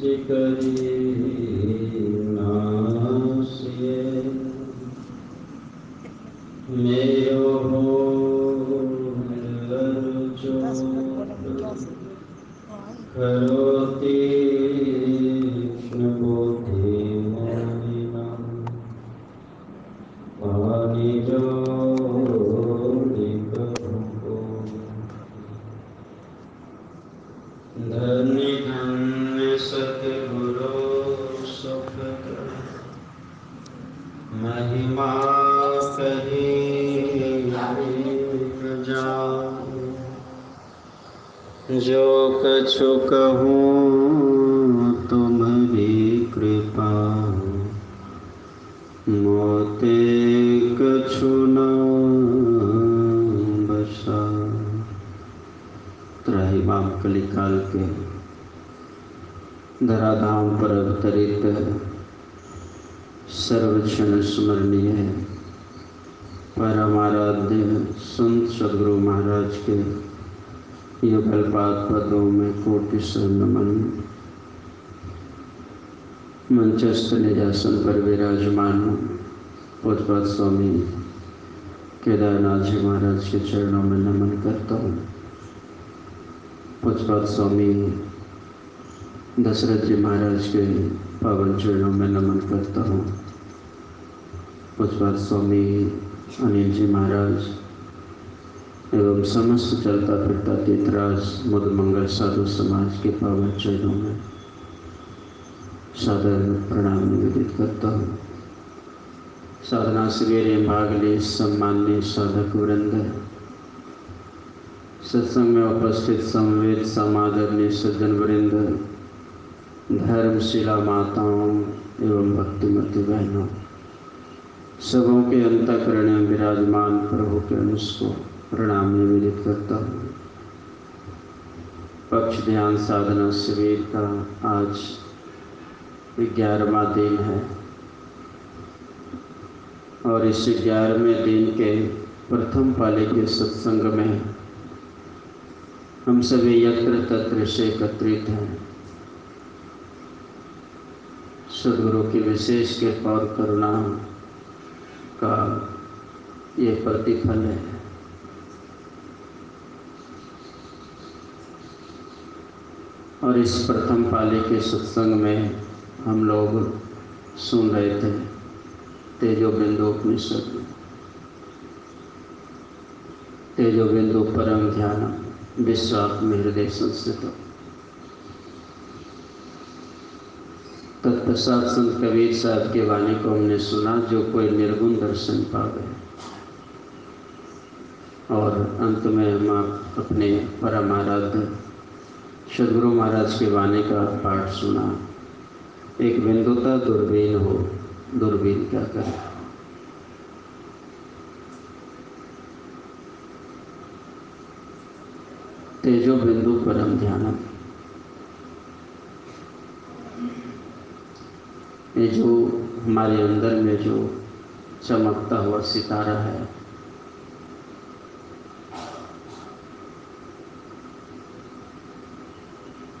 विकरी नासिए मेरो लरुचो करोति कृष्णबोधि मोहिना वाणिजो निकरुको धन्य धन्य सतगुरु सुखद महिमा कही न जाऊं जो कछु कहूँ तुम्हारी कृपा मोते कछु न बसा। त्राहिमाम कलिकाल के धराधाम पर अवतरित सर्वक्षण स्मरणीय परमाराध्य संत सद्गुरु महाराज के युगलपाद पदों में कोटि नमन। मंचस्थ निजासन पर विराजमान पूज्यपाद स्वामी केदारनाथ जी महाराज के चरणों में नमन करता हूँ। पूज्यपाद स्वामी दशरथ जी महाराज के पावन चरणों में नमन करता हूँ। पूज्यपाद स्वामी अनिल जी महाराज एवं समस्त चलता फिरता तीर्थराज मुदमंगल साधु समाज के पावन चरणों में सादर प्रणाम निवेदित करता हूँ। साधना शिविर में भाग ले सम्मान्य साधक वृंद, सत्संग में उपस्थित समवेत समादरणीय सज्जन वृंद, धर्मशिला माताओं एवं भक्तिमती बहनों, सबों के अंतःकरण में विराजमान प्रभु के अंश को प्रणाम निवेदित करता हूँ। पक्ष ध्यान साधना शिविर का आज 11वां दिन है और इस 11वें दिन के प्रथम पाली के सत्संग में हम सभी यत्र तत्र से एकत्रित हैं। सद्गुरु की विशेष कृपा और करुणा का ये प्रतिफल है। और इस प्रथम पाली के सत्संग में हम लोग सुन रहे थे तेजो बिंदु उपनिषद, तेजो बिंदु परम ध्यान विश्वात्म हृदय संस्थित। तत्पश्चात संत कबीर साहब के वाणी को हमने सुना, जो कोई निर्गुण दर्शन पावे। और अंत में हम अपने परम आराध्य सद्गुरु महाराज के वाणी का पाठ सुना। एक बिंदुता दूरबीन हो, दूरबीन क्या करे। तेजो बिंदु परम ध्यानम, ये जो हमारे अंदर में जो चमकता हुआ सितारा है,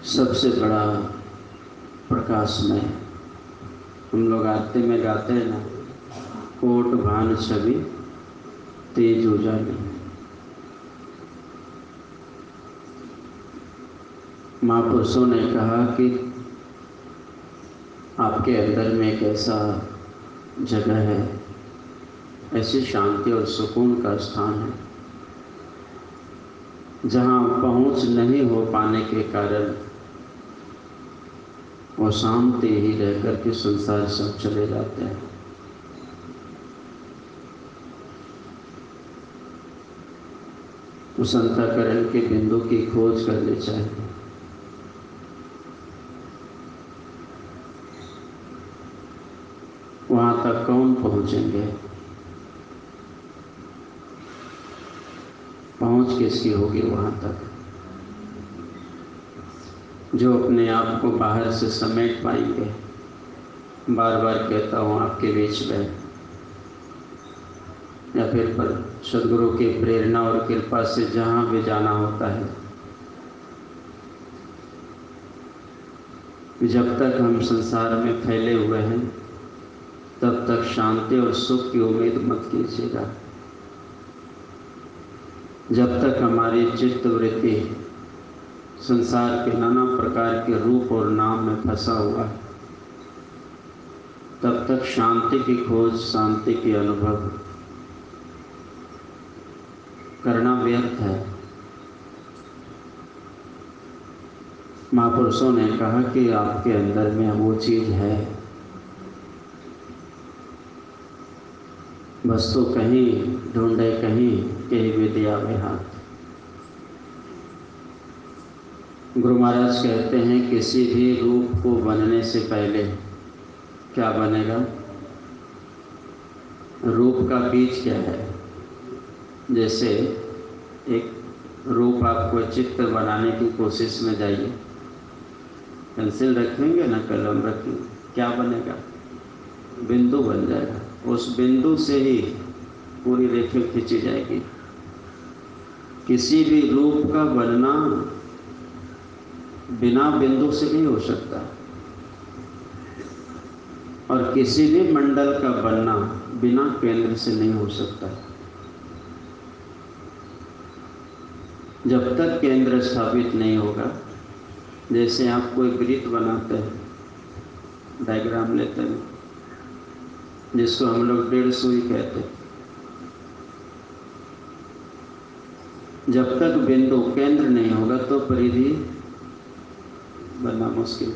सबसे बड़ा प्रकाशमय। हम लोग आरती में गाते हैं ना, कोट भान छवि तेज उजाले। महापुरुषों ने कहा कि आपके अंदर में एक ऐसा जगह है, ऐसी शांति और सुकून का स्थान है, जहाँ पहुँच नहीं हो पाने के कारण वो शांति ही रह कर के संसार सब चले जाते हैं। उस अंतःकरण के बिंदु की खोज करनी चाहिए। वहाँ तक कौन पहुँचेंगे? पहुँच किसकी होगी वहाँ तक? जो अपने आप को बाहर से समेट पाएंगे। बार बार कहता हूँ आपके बीच में, या फिर पर सद्गुरु की प्रेरणा और कृपा से जहाँ भी जाना होता है, कि जब तक हम संसार में फैले हुए हैं तब तक शांति और सुख की उम्मीद मत कीजिएगा। जब तक हमारी चित्त वृत्ति संसार के नाना प्रकार के रूप और नाम में फंसा हुआ है, तब तक शांति की खोज, शांति के अनुभव करना व्यर्थ है। महापुरुषों ने कहा कि आपके अंदर में वो चीज़ है, बस तो कहीं ढूंढे कहीं कहीं विद्या में हाथ। गुरु महाराज कहते हैं किसी भी रूप को बनने से पहले क्या बनेगा? रूप का बीज क्या है? जैसे एक रूप आपको चित्र बनाने की कोशिश में जाइए, पेंसिल रखेंगे ना, कलम रखेंगे, क्या बनेगा? बिंदु बन जाएगा। उस बिंदु से ही पूरी रेखा खींची जाएगी। किसी भी रूप का बनना बिना बिंदु से नहीं हो सकता, और किसी भी मंडल का बनना बिना केंद्र से नहीं हो सकता। जब तक केंद्र स्थापित नहीं होगा, जैसे आप कोई वृत्त बनाते हैं, डायग्राम लेते हैं, जिसको हम लोग 1.5 सुई कहते हैं, जब तक बिंदु केंद्र नहीं होगा तो परिधि बनना मुश्किल।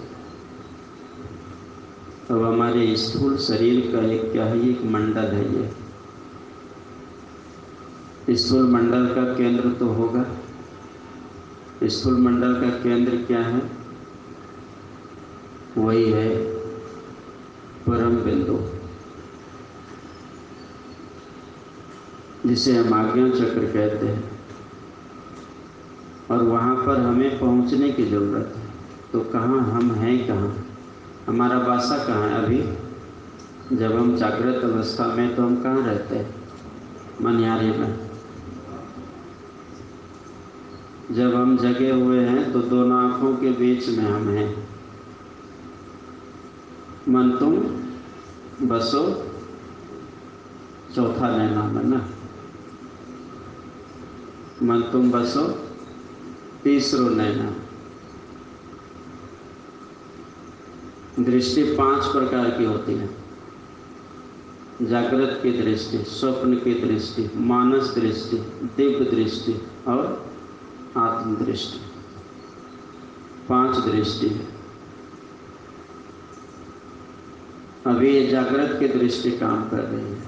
अब हमारे स्थूल शरीर का एक क्या है? एक मंडल है। ये स्थूल मंडल का केंद्र तो होगा। स्थूल मंडल का केंद्र क्या है? वही है परम बिंदु, जिसे हम आज्ञा चक्र कहते हैं। और वहाँ पर हमें पहुँचने की ज़रूरत है। तो कहाँ हम हैं? कहाँ हमारा वासा कहाँ है? अभी जब हम जागृत अवस्था में तो हम कहाँ रहते हैं? मनिहारी में। जब हम जगे हुए हैं तो दोनों आँखों के बीच में हम हैं। मन तुम बसो चौथा नैना में ना, मन तुम बसो तीसरो नैना। दृष्टि 5 प्रकार की होती है। जागृत की दृष्टि, स्वप्न की दृष्टि, मानस दृष्टि, दिव्य दृष्टि और आत्म दृष्टि। 5 दृष्टि है। अभी ये जागृत की दृष्टि काम कर रही है।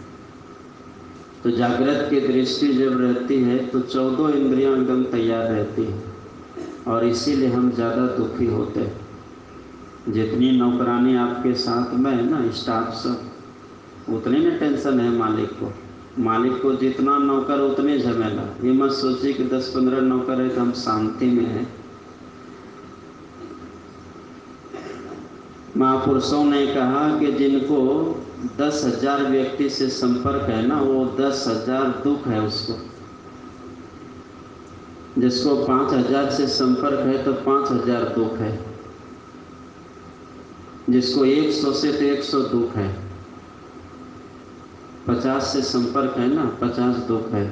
तो जागृत की दृष्टि जब रहती है तो 14 इंद्रियां एकदम तैयार रहती हैं, और इसीलिए हम ज़्यादा दुखी होते हैं। जितनी नौकरानी आपके साथ में है ना, स्टाफ सब, उतनी ना टेंशन है मालिक को। मालिक को जितना नौकर उतने झमेला। ये मत सोचिए कि 10-15 नौकर है तो हम शांति में हैं। महापुरुषों ने कहा कि जिनको 10,000 व्यक्ति से संपर्क है ना, वो 10,000 दुख है उसको। जिसको 5,000 से संपर्क है तो 5,000 दुख है। जिसको 100 से तो 100 दुख है। 50 से संपर्क है ना, 50 दुख है।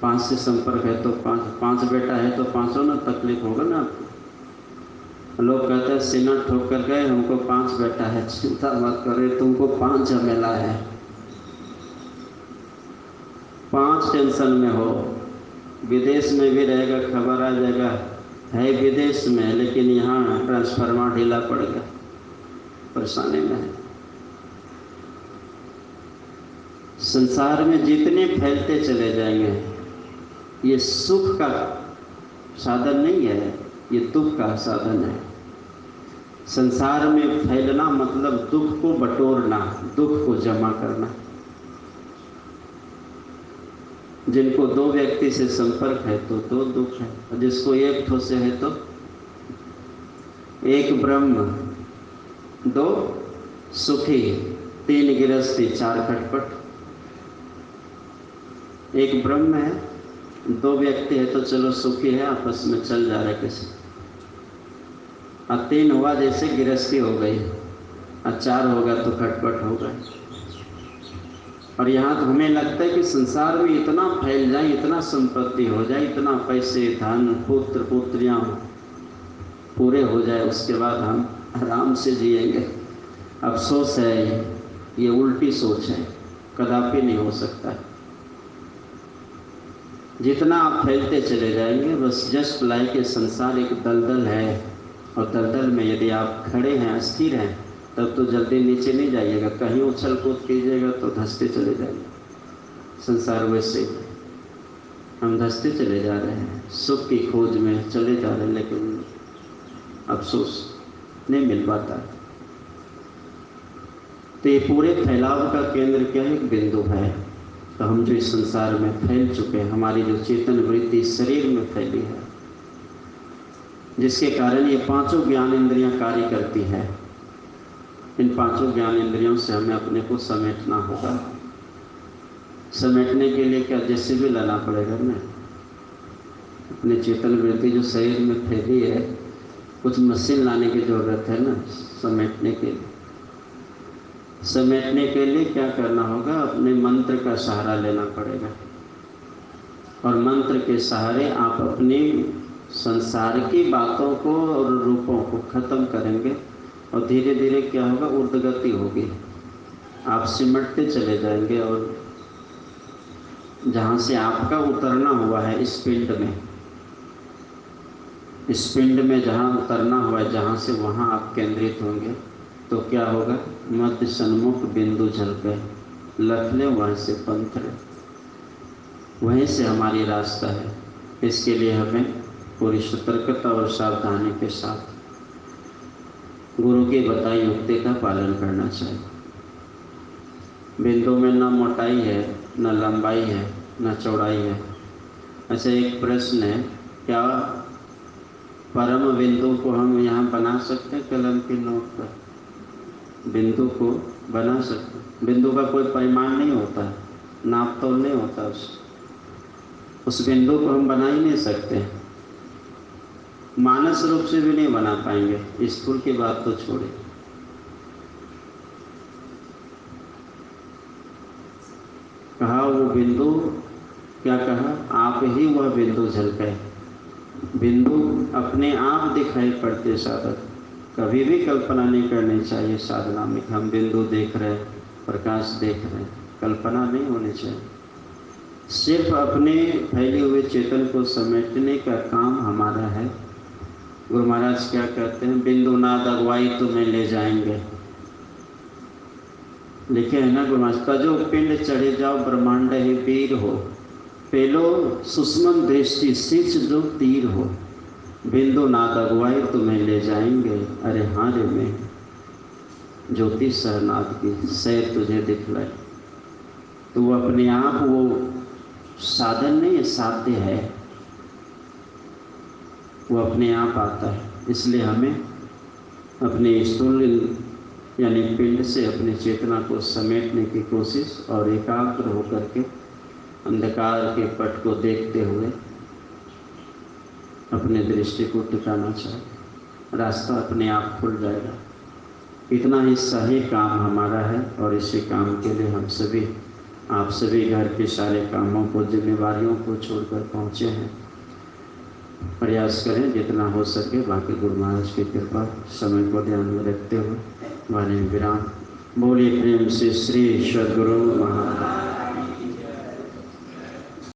5 से संपर्क है तो 5 बेटा है तो 5 ना तकलीफ होगा ना आपको। लोग कहते हैं सीना ठोक कर गए, हमको 5 बेटा है। चिंता मत करे, तुमको 5 झमेला है। 5 टेंशन में हो। विदेश में भी रहेगा, खबर आ जाएगा है विदेश में, लेकिन यहाँ ट्रांसफार्मर ढीला पड़ गया, परेशानी में है। संसार में जितने फैलते चले जाएंगे, ये सुख का साधन नहीं है, ये दुख का साधन है। संसार में फैलना मतलब दुख को बटोरना, दुख को जमा करना। जिनको 2 व्यक्ति से संपर्क है तो 2 दुख है, और जिसको 1 ठो से है तो 1 ब्रह्म, 2 सुखी, 3 गृहस्थी, 4 खटपट। 1 ब्रह्म है, 2 व्यक्ति है तो चलो सुखी है, आपस में चल जा रहे किसी। और 3 हुआ जैसे गृहस्थी हो गई, और 4 होगा तो खटपट होगा। और यहाँ तो हमें लगता है कि संसार में इतना फैल जाए, इतना संपत्ति हो जाए, इतना पैसे धन पुत्र पुत्रियाँ पूरे हो जाए, उसके बाद हम आराम से जिएंगे। अफसोस है, ये उल्टी सोच है, कदापि नहीं हो सकता। जितना आप फैलते चले जाएंगे, बस जस्ट लाइक ये संसार एक दलदल है, और दलदल में यदि आप खड़े हैं, अस्थिर हैं, तब तो जल्दी नीचे नहीं जाइएगा। कहीं उछल कूद कीजिएगा तो धंसते चले जाएंगे। संसार वैसे हम धंसते चले जा रहे हैं, सुख की खोज में चले जा रहे हैं, लेकिन अफसोस नहीं मिल पाता। तो ये पूरे फैलाव का केंद्र क्या है? एक बिंदु है। तो हम जो इस संसार में फैल चुके हैं, हमारी जो चेतन वृत्ति शरीर में फैली है, जिसके कारण ये 5 ज्ञान इंद्रियां कार्य करती है, इन 5 ज्ञान इंद्रियों से हमें अपने को समेटना होगा। समेटने के लिए क्या जेसीबी लाना पड़ेगा ना? अपने चेतन वृत्ति जो शरीर में फैली है, कुछ मशीन लाने की ज़रूरत है ना समेटने के लिए। समेटने के लिए क्या करना होगा? अपने मंत्र का सहारा लेना पड़ेगा, और मंत्र के सहारे आप अपनी संसार की बातों को और रूपों को खत्म करेंगे, और धीरे धीरे क्या होगा? ऊर्ध्वगति होगी, आप सिमटते चले जाएंगे, और जहाँ से आपका उतरना हुआ है इस पिंड में जहाँ उतरना हुआ है, जहाँ से वहाँ आप केंद्रित होंगे, तो क्या होगा? मध्य सन्मुख बिंदु झलके लखले, वहाँ से पंथ है, वहीं से हमारी रास्ता है। इसके लिए हमें पूरी सतर्कता और सावधानी के साथ गुरु की बताई युक्ति का पालन करना चाहिए। बिंदु में न मोटाई है, न लंबाई है, न चौड़ाई है। अच्छा, एक प्रश्न है, क्या परम बिंदु को हम यहाँ बना सकते हैं? कलम की नोक पर बिंदु को बना सकते हैं। बिंदु का कोई परिमाण नहीं होता, नाप तोल नहीं होता, उस बिंदु को हम बना ही नहीं सकते, मानस रूप से भी नहीं बना पाएंगे। स्थूल की बात तो छोड़े। कहा वो बिंदु, क्या कहा? आप ही वह बिंदु झलके। बिंदु अपने आप दिखाई पड़ते साधक, कभी भी कल्पना नहीं करनी चाहिए साधना में। हम बिंदु देख रहे हैं, प्रकाश देख रहे हैं, कल्पना नहीं होनी चाहिए। सिर्फ अपने फैले हुए चेतन को समेटने का काम हमारा है। गुरु महाराज क्या कहते हैं? बिंदु नाद अगुवाई तुम्हें ले जाएंगे, लिखे है ना गुरु महाराज। तजो पिंड चढ़े जाओ ब्रह्मांड ही वीर हो, पेलो सुषमन दृष्टि शीर्ष जो तीर हो, बिंदु नाद अगुवाई तुम्हें ले जाएंगे, अरे हाँ रे में ज्योति सहनाद की सैर तुझे दिखलाई। तो वो अपने आप, वो साधन नहीं है, साध्य है, वो अपने आप आता है। इसलिए हमें अपने स्थूल यानी पिंड से अपनी चेतना को समेटने की कोशिश और एकाग्र होकर के अंधकार के पट को देखते हुए अपने दृष्टि को टिकाना चाहिए। रास्ता अपने आप खुल जाएगा। इतना ही सही काम हमारा है, और इसी काम के लिए हम सभी, आप सभी घर के सारे कामों को, जिम्मेवारियों को छोड़कर पहुँचे हैं। प्रयास करें जितना हो सके। बाकी गुरु महाराज की कृपा, समय को ध्यान में रखते हुए वाणी विराम। बोलिए प्रेम से श्री सद्गुरु महाराज।